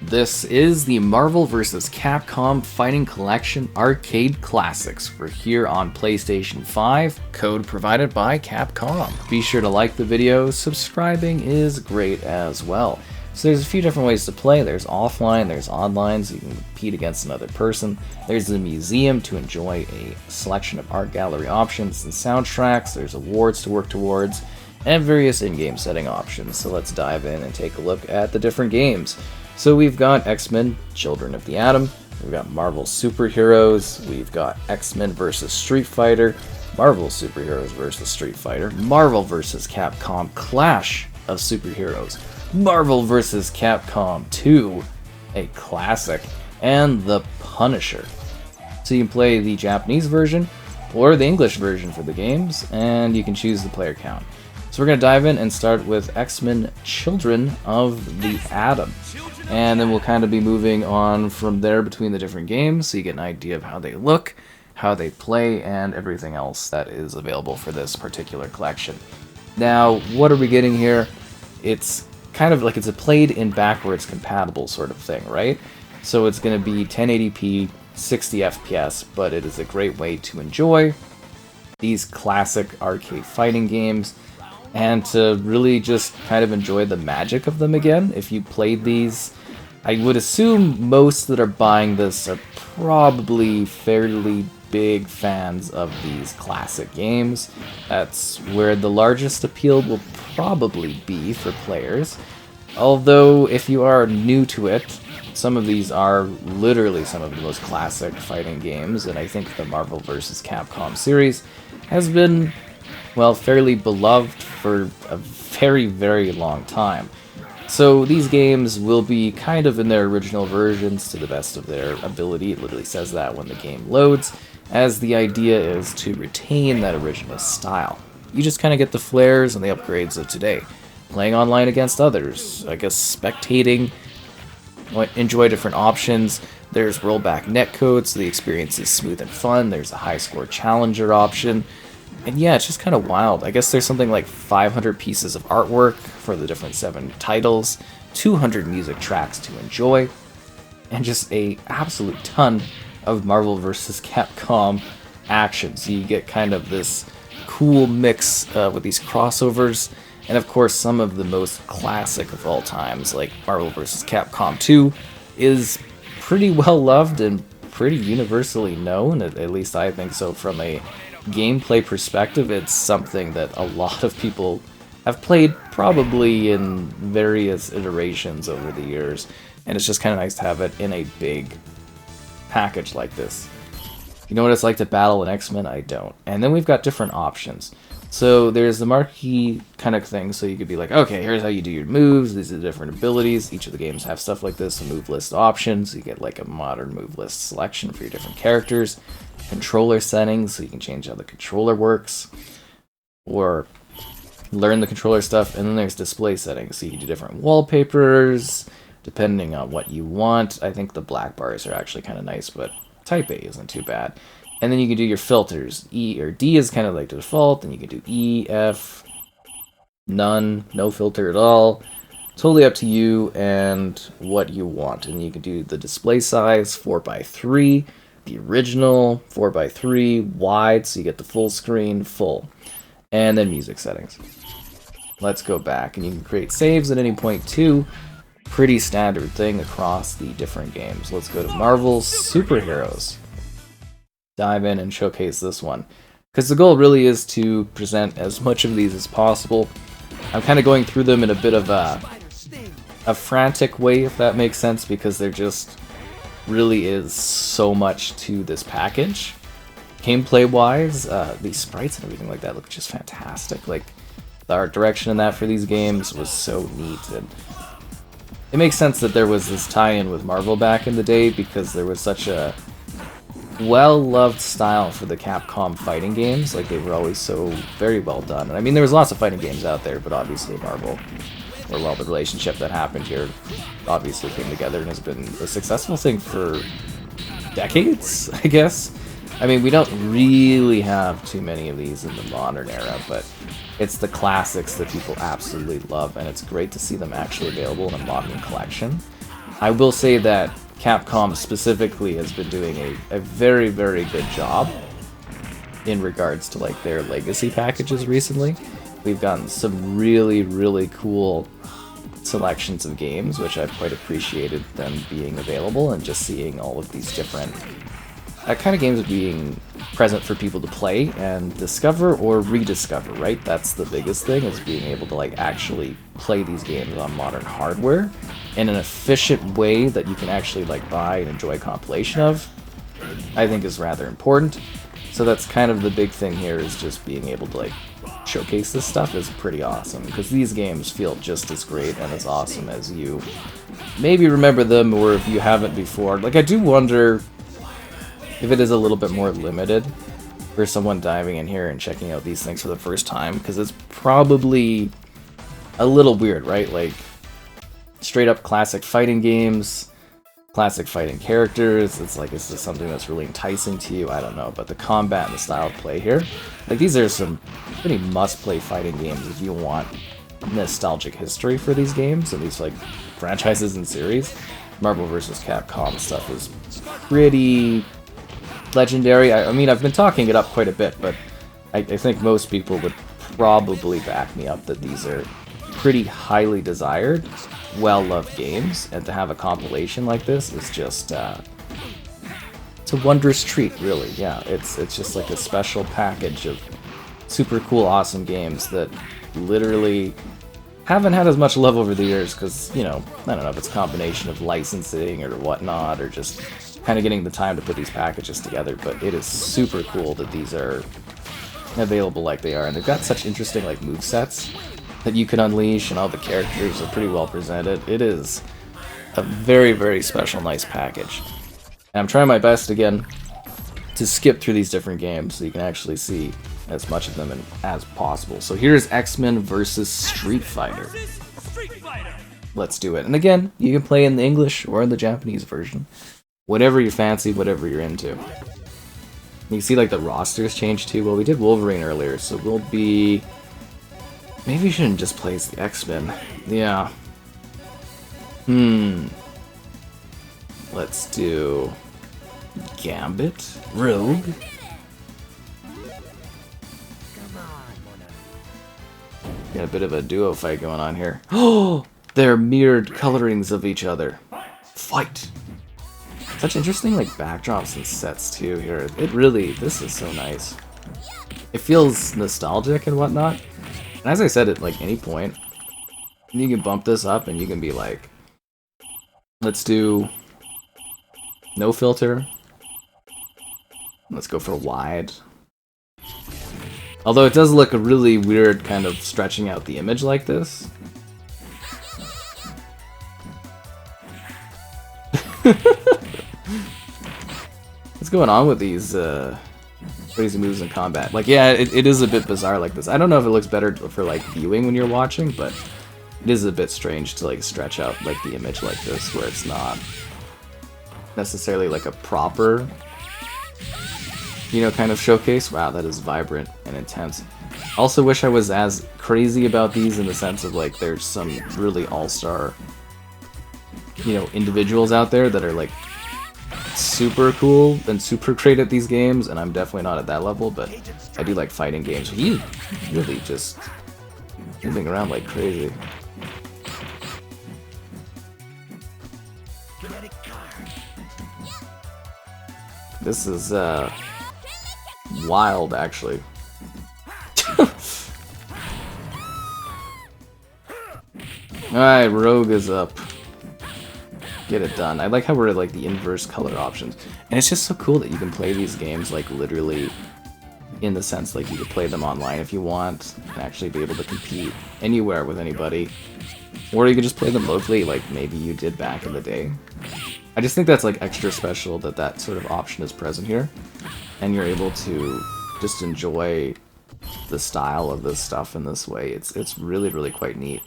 This is the Marvel vs. Capcom Fighting Collection Arcade Classics. We're here on PlayStation 5, code provided by Capcom. Be sure to like the video, subscribing is great as well. So there's a few different ways to play. There's offline, there's online, so you can compete against another person. There's the museum to enjoy a selection of art gallery options and soundtracks. There's awards to work towards, and various in-game setting options. So let's dive in and take a look at the different games. So we've got X-Men, Children of the Atom, we've got Marvel Superheroes, we've got X-Men vs. Street Fighter, Marvel Superheroes vs. Street Fighter, Marvel vs. Capcom Clash of Superheroes, Marvel vs. Capcom 2, a classic, and The Punisher. So you can play the Japanese version or the English version for the games, and you can choose the player count. So we're going to dive in and start with X-Men Children of the Atom. And then we'll kind of be moving on from there between the different games, so you get an idea of how they look, how they play, and everything else that is available for this particular collection. Now, what are we getting here? It's kind of like it's a played in backwards compatible sort of thing, right? So it's going to be 1080p, 60 FPS, but it is a great way to enjoy these classic arcade fighting games and to really just kind of enjoy the magic of them again. If you played these, I would assume most that are buying this are probably fairly big fans of these classic games. That's where the largest appeal will probably be for players. Although, if you are new to it, some of these are literally some of the most classic fighting games, and I think the Marvel vs. Capcom series has been, well, fairly beloved for a very, very long time. So these games will be kind of in their original versions to the best of their ability. It literally says that when the game loads, as the idea is to retain that original style. You just kind of get the flares and the upgrades of today. Playing online against others, I guess spectating, enjoy different options. There's rollback netcode, so the experience is smooth and fun. There's a high score challenger option. And yeah, it's just kind of wild. I guess there's something like 500 pieces of artwork for the different 7 titles, 200 music tracks to enjoy, and just a absolute ton of Marvel vs. Capcom action. So you get kind of this cool mix with these crossovers, and of course some of the most classic of all times, like Marvel vs. Capcom 2, is pretty well loved and pretty universally known, at least I think so. From a gameplay perspective, it's something that a lot of people have played probably in various iterations over the years, and it's just kind of nice to have it in a big package like this. You know what it's like to battle an X-Men? I don't. And then we've got different options. So there's the marquee kind of thing, so you could be like, okay, here's how you do your moves, these are the different abilities. Each of the games have stuff like this, a move list options. You get like a modern move list selection for your different characters. Controller settings, so you can change how the controller works, or learn the controller stuff. And then there's display settings, so you can do different wallpapers, depending on what you want. I think the black bars are actually kind of nice, but Type A isn't too bad. And then you can do your filters. E or D is kind of like the default, and you can do E, F, none, no filter at all. Totally up to you and what you want. And you can do the display size, 4:3, the original 4:3, wide, so you get the full screen, full. And then music settings. Let's go back, and you can create saves at any point too. Pretty standard thing across the different games. Let's go to Marvel Superheroes. Dive in and showcase this one, because the goal really is to present as much of these as possible. I'm kind of going through them in a bit of a frantic way, if that makes sense, because there just really is so much to this package. Gameplay wise, the sprites and everything like that look just fantastic. Like, the art direction in that for these games was so neat, and it makes sense that there was this tie-in with Marvel back in the day, because there was such a well-loved style for the Capcom fighting games. Like, they were always so very well done. And I mean, there was lots of fighting games out there, but obviously Marvel, or well, the relationship that happened here obviously came together and has been a successful thing for decades, I guess. I mean, we don't really have too many of these in the modern era, but it's the classics that people absolutely love, and it's great to see them actually available in a modern collection. I will say that Capcom specifically has been doing a very, very good job in regards to like their legacy packages recently. We've gotten some really, really cool selections of games, which I've quite appreciated them being available, and just seeing all of these different kind of games being present for people to play and discover or rediscover, right? That's the biggest thing, is being able to like actually play these games on modern hardware in an efficient way that you can actually like buy and enjoy a compilation of, I think is rather important. So that's kind of the big thing here, is just being able to like showcase this stuff is pretty awesome, because these games feel just as great and as awesome as you maybe remember them, or if you haven't before. Like, I do wonder if it is a little bit more limited for someone diving in here and checking out these things for the first time, because it's probably a little weird, right? Like, straight up classic fighting games, classic fighting characters, it's like, is this something that's really enticing to you? I don't know, but the combat and the style of play here, like, these are some pretty must-play fighting games if you want nostalgic history for these games and these, like, franchises and series. Marvel vs. Capcom stuff is pretty legendary. I mean, I've been talking it up quite a bit, but I think most people would probably back me up that these are pretty highly desired, well-loved games, and to have a compilation like this is just it's a wondrous treat, really. Yeah, it's just like a special package of super cool, awesome games that literally haven't had as much love over the years, because, you know, I don't know if it's a combination of licensing or whatnot, or just kind of getting the time to put these packages together, but it is super cool that these are available like they are, and they've got such interesting like movesets that you can unleash, and all the characters are pretty well presented. It is a very, very special, nice package. And I'm trying my best, again, to skip through these different games so you can actually see as much of them as possible. So here's X-Men vs. Street Fighter. Let's do it. And again, you can play in the English or in the Japanese version. Whatever you fancy, whatever you're into. You can see like the rosters change too. Well, we did Wolverine earlier, so we'll be... Maybe we shouldn't just play as the X-Men. Yeah. Let's do... Gambit? Rogue? Got a bit of a duo fight going on here. Oh! They're mirrored colorings of each other. Fight! Such interesting like backdrops and sets too here. It really, this is so nice. It feels nostalgic and whatnot. And as I said at like any point, you can bump this up and you can be like, let's do no filter. Let's go for wide. Although it does look a really weird kind of stretching out the image like this. What's going on with these crazy moves in combat? Like, yeah, it is a bit bizarre like this. I don't know if it looks better for like viewing when you're watching, but it is a bit strange to like stretch out like the image like this, where it's not necessarily like a proper, you know, kind of showcase. Wow, that is vibrant and intense. Also wish I was as crazy about these in the sense of like there's some really all-star, you know, individuals out there that are like super cool and super great at these games, and I'm definitely not at that level, but I do like fighting games. He's really just moving around like crazy. This is wild, actually. Alright, Rogue is up. Get it done. I like how we're like the inverse color options. And it's just so cool that you can play these games like literally in the sense like you can play them online if you want and actually be able to compete anywhere with anybody. Or you could just play them locally like maybe you did back in the day. I just think that's like extra special that that sort of option is present here. And you're able to just enjoy the style of this stuff in this way. It's really, really quite neat.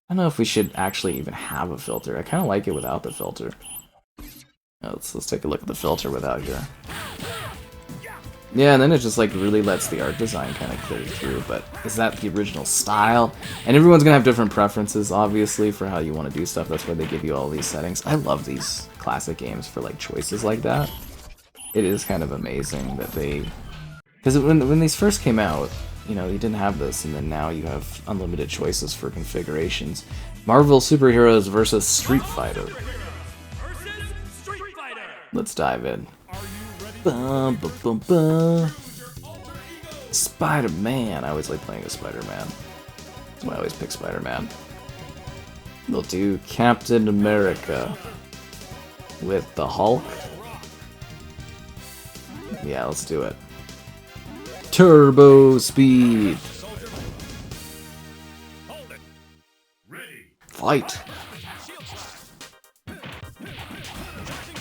I don't know if we should actually even have a filter. I kind of like it without the filter. Let's take a look at the filter without here. Yeah, and then it just like really lets the art design kind of clear through, but is that the original style? And everyone's gonna have different preferences, obviously, for how you want to do stuff. That's why they give you all these settings. I love these classic games for like choices like that. It is kind of amazing that they... Because when these first came out, you know, you didn't have this, and then now you have unlimited choices for configurations. Marvel Superheroes versus Street Fighter. Let's dive in. Spider-Man. I always like playing as Spider-Man. That's why I always pick Spider-Man. We'll do Captain America with the Hulk. Yeah, let's do it. Turbo speed. Fight.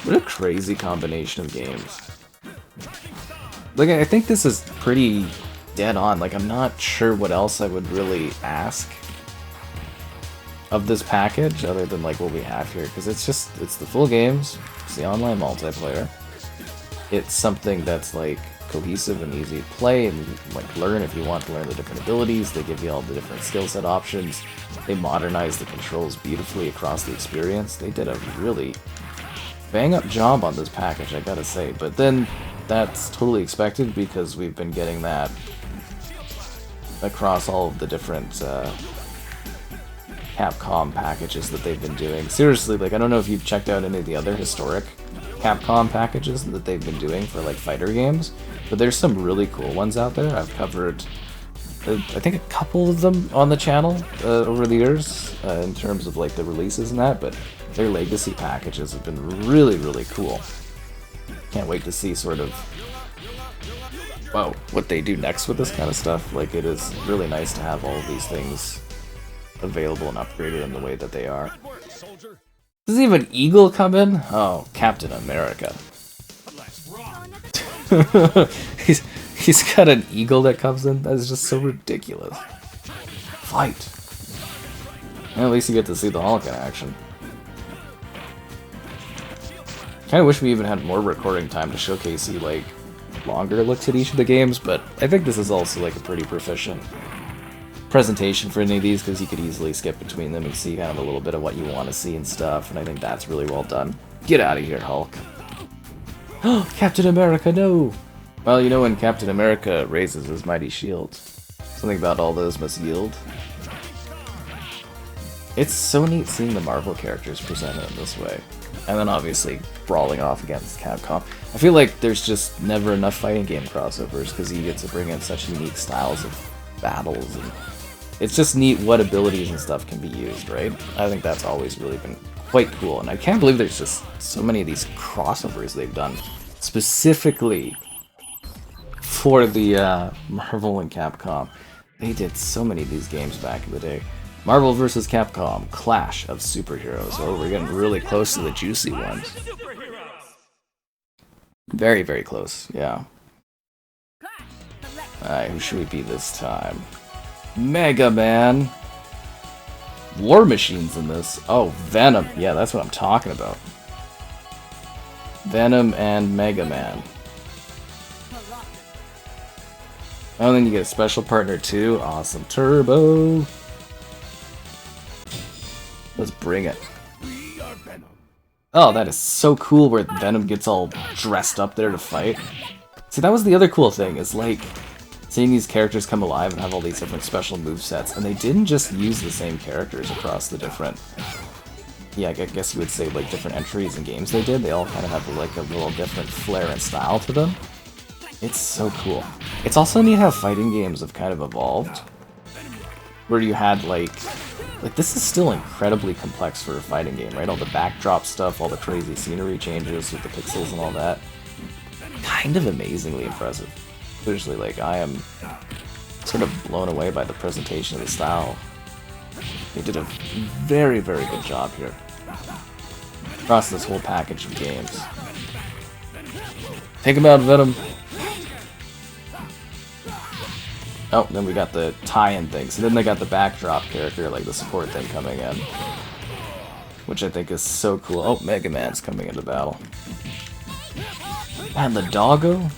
What a crazy combination of games. Like, I think this is pretty dead on. Like, I'm not sure what else I would really ask of this package other than like what we have here, because it's the full games, it's the online multiplayer. It's something that's like cohesive and easy to play and like learn if you want to learn the different abilities. They give you all the different skill set options. They modernize the controls beautifully across the experience. They did a really bang up job on this package, I gotta say. But then that's totally expected because we've been getting that across all of the different Capcom packages that they've been doing. Seriously, like, I don't know if you've checked out any of the other historic Capcom packages that they've been doing for like fighter games, but there's some really cool ones out there. I've covered I think a couple of them on the channel over the years in terms of like the releases and that, but their legacy packages have been really, really cool. Can't wait to see sort of, well, what they do next with this kind of stuff. Like, it is really nice to have all of these things available and upgraded in the way that they are. Does even Eagle come in? Oh, Captain America. he's got an eagle that comes in? That is just so ridiculous. Fight! And at least you get to see the Hulk in action. Kinda wish we even had more recording time to showcase you, like, longer looks at each of the games, but I think this is also, like, a pretty proficient presentation for any of these, because you could easily skip between them and see kind of a little bit of what you want to see and stuff, and I think that's really well done. Get out of here, Hulk. Oh, Captain America, no! Well, you know when Captain America raises his mighty shield, something about all those must yield. It's so neat seeing the Marvel characters presented in this way. And then obviously brawling off against Capcom. I feel like there's just never enough fighting game crossovers because you get to bring in such unique styles of battles, and it's just neat what abilities and stuff can be used, right? I think that's always really been quite cool, and I can't believe there's just so many of these crossovers they've done specifically for the Marvel and Capcom. They did so many of these games back in the day. Marvel vs. Capcom, Clash of Superheroes. Oh, we're getting really close to the juicy ones. Very, very close, yeah. Alright, who should we be this time? Mega Man! War Machine's in this. Oh, Venom. Yeah, that's what I'm talking about. Venom and Mega Man. Oh, and then you get a special partner too. Awesome. Turbo! Let's bring it. Oh, that is so cool where Venom gets all dressed up there to fight. See, that was the other cool thing, is like seeing these characters come alive and have all these different special movesets, and they didn't just use the same characters across the different, yeah, I guess you would say like different entries and games they did. They all kind of have like a little different flair and style to them. It's so cool. It's also neat how fighting games have kind of evolved, where you had like this is still incredibly complex for a fighting game, right? All the backdrop stuff, all the crazy scenery changes with the pixels and all that. Kind of amazingly impressive. Seriously, like, I am sort of blown away by the presentation of the style. They did a very, very good job here across this whole package of games. Take him out, Venom! Oh, then we got the tie-in things. And then they got the backdrop character, like the support thing coming in. Which I think is so cool. Oh, Mega Man's coming into battle. And the doggo?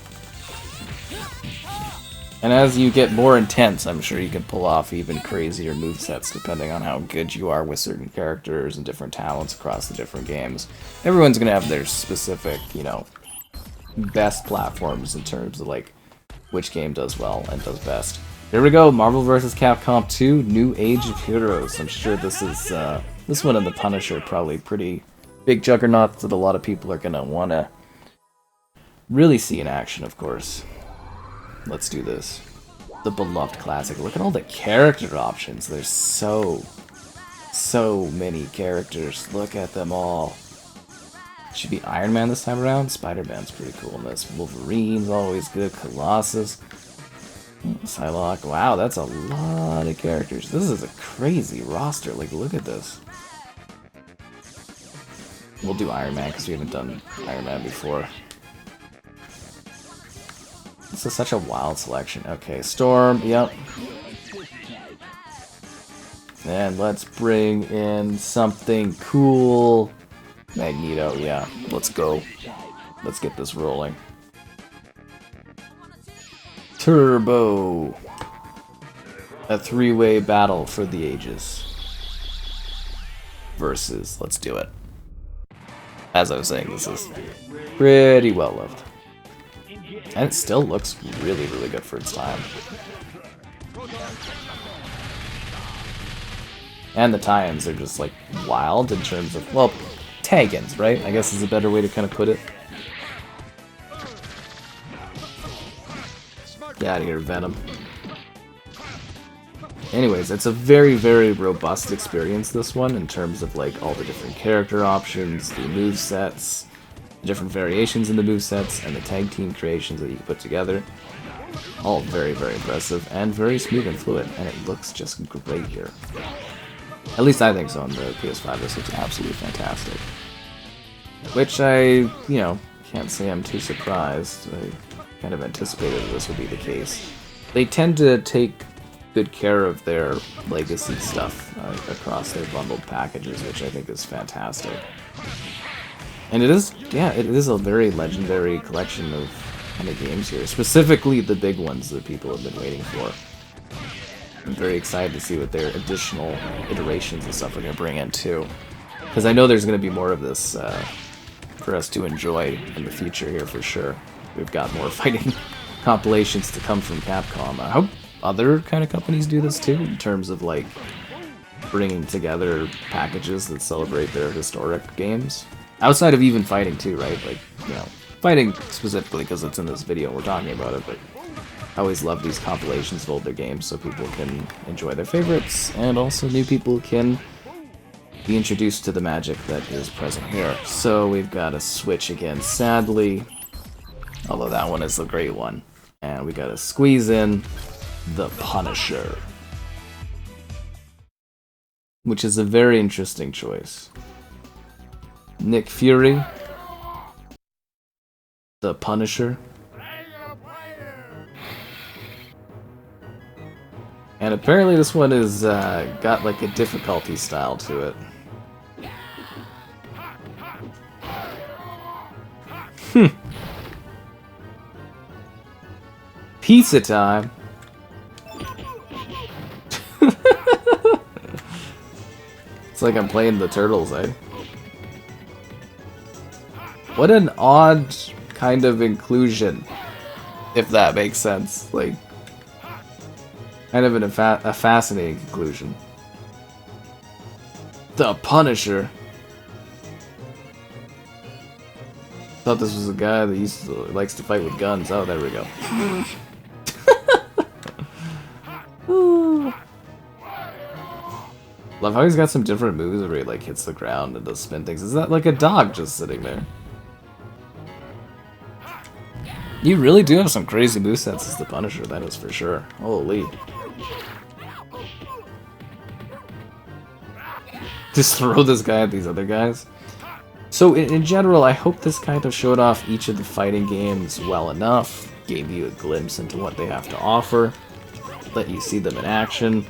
And as you get more intense, I'm sure you can pull off even crazier movesets depending on how good you are with certain characters and different talents across the different games. Everyone's gonna have their specific, you know, best platforms in terms of like which game does well and does best. Here we go, Marvel vs. Capcom 2, New Age of Heroes. I'm sure this is this one and the Punisher probably pretty big juggernauts that a lot of people are gonna wanna really see in action, of course. Let's do this. The beloved classic. Look at all the character options. There's so many characters. Look at them all. Should be Iron Man this time around. Spider-Man's pretty cool in this. Wolverine's always good. Colossus. Psylocke. Wow, that's a lot of characters. This is a crazy roster. Like, look at this. We'll do Iron Man because we haven't done Iron Man before. This is such a wild selection. Okay, Storm, yep. And let's bring in something cool. Magneto, yeah. Let's go. Let's get this rolling. Turbo. A three-way battle for the ages. Versus, let's do it. As I was saying, this is pretty well loved. And it still looks really, really good for its time. And the tie-ins are just, like, wild in terms of, well, tag-ins, right? I guess is a better way to kind of put it. Get out of here, Venom. Anyways, it's a very, very robust experience, this one, in terms of, like, all the different character options, the movesets, different variations in the movesets, and the tag team creations that you put together. All very, very impressive, and very smooth and fluid, and it looks just great here. At least I think so on the PS5, this looks absolutely fantastic. Which I, you know, can't say I'm too surprised. I kind of anticipated that this would be the case. They tend to take good care of their legacy stuff across their bundled packages, which I think is fantastic. And it is, yeah, it is a very legendary collection of kind of games here. Specifically the big ones that people have been waiting for. I'm very excited to see what their additional iterations and stuff are going to bring in too. Because I know there's going to be more of this for us to enjoy in the future here for sure. We've got more fighting compilations to come from Capcom. I hope other kind of companies do this too, in terms of like bringing together packages that celebrate their historic games. Outside of even fighting too, right? Like, you know, fighting specifically because it's in this video and we're talking about it, but I always love these compilations of older games so people can enjoy their favorites, and also new people can be introduced to the magic that is present here. So we've got a Switch again, sadly, although that one is the great one. And we gotta squeeze in the Punisher, which is a very interesting choice. Nick Fury, the Punisher, and apparently this one is got like a difficulty style to it. Pizza time. It's like I'm playing the Turtles, eh? What an odd kind of inclusion, if that makes sense. Like, kind of a fascinating conclusion. The Punisher. Thought this was a guy that likes to fight with guns. Oh, there we go. Love how he's got some different moves where he like hits the ground and does spin things. Is that like a dog just sitting there? You really do have some crazy movesets as the Punisher, that is for sure. Holy. Just throw this guy at these other guys. So in general, I hope this kind of showed off each of the fighting games well enough, gave you a glimpse into what they have to offer, let you see them in action.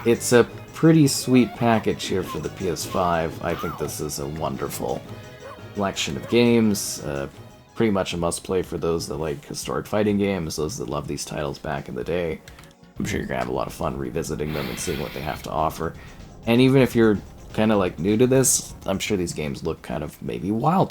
It's a pretty sweet package here for the PS5. I think this is a wonderful collection of games, pretty much a must-play for those that like historic fighting games, those that love these titles back in the day. I'm sure you're gonna have a lot of fun revisiting them and seeing what they have to offer. And even if you're kind of like new to this, I'm sure these games look kind of maybe wild